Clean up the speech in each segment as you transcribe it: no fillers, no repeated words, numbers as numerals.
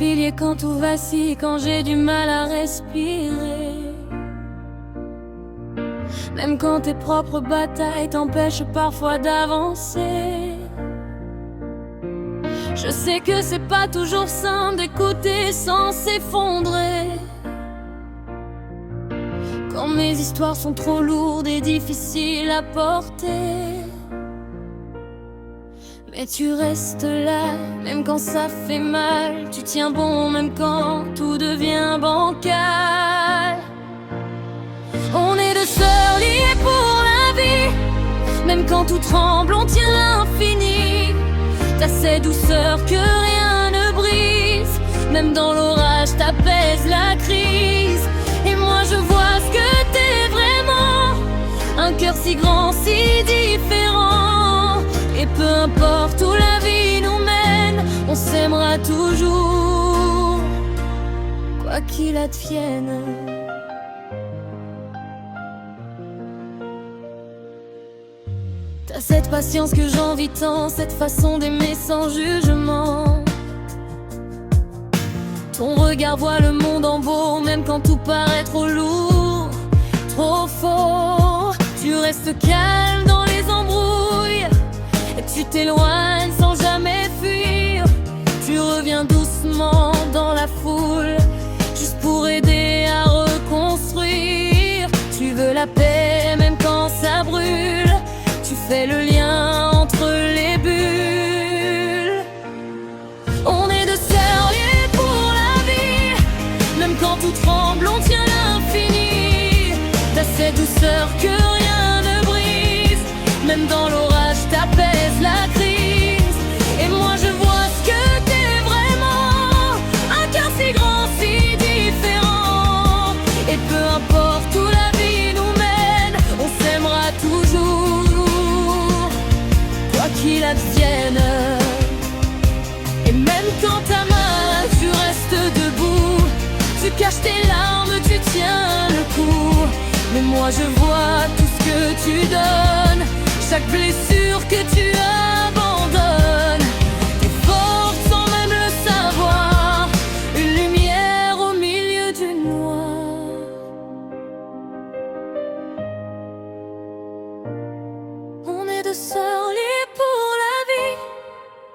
pilier quand tout vacille, quand j'ai du mal à respirer. Même quand tes propres batailles t'empêchent parfois d'avancer. Je sais que c'est pas toujours simple d'écouter sans s'effondrer. Quand mes histoires sont trop lourdes et difficiles à porter. Mais tu restes là, même quand ça fait mal. Tu tiens bon, même quand tout devient bancal. On est deux sœurs liées pour la vie. Même quand tout tremble, on tient l'infini. T'as cette douceur que rien ne brise. Même dans l'orage, t'apaises la crise. Et moi je vois ce que t'es vraiment. Un cœur si grand, si différent. Et peu importe où la vie nous mène, on s'aimera toujours, quoi qu'il advienne. T'as cette patience que j'envie tant, cette façon d'aimer sans jugement. Ton regard voit le monde en beau, même quand tout paraît trop lourd, trop faux. Tu restes calme dans les embrouilles, et tu t'éloignes sans jamais fuir. Tu reviens doucement dans la foule, juste pour aider à reconstruire. Tu veux la paix même quand ça brûle. Tu fais le lien entre les bulles. On est deux sœurs liées pour la vie. Même quand tout tremble, on tient l'infini. T'as cette douceur que rien ne brise. Même dans l'orage, t'apaises la crise. Et moi je vois ce que t'es vraiment. Un cœur si grand, si différent. Et peu importe où la vie nous mène, on s'aimera toujours, quoi qu'il advienne. Et même quand t'as mal, tu restes debout. Tu caches tes larmes, tu tiens le coup. Mais moi je vois tout ce que tu donnes. Chaque blessure que tu abandonnes. T'es forte sans même le savoir. Une lumière au milieu du noir. On est deux sœurs liées pour la vie.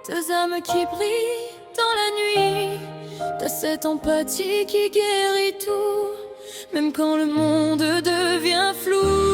Deux âmes qui brillent dans la nuit. T'as cette empathie qui guérit tout, même quand le monde devient flou.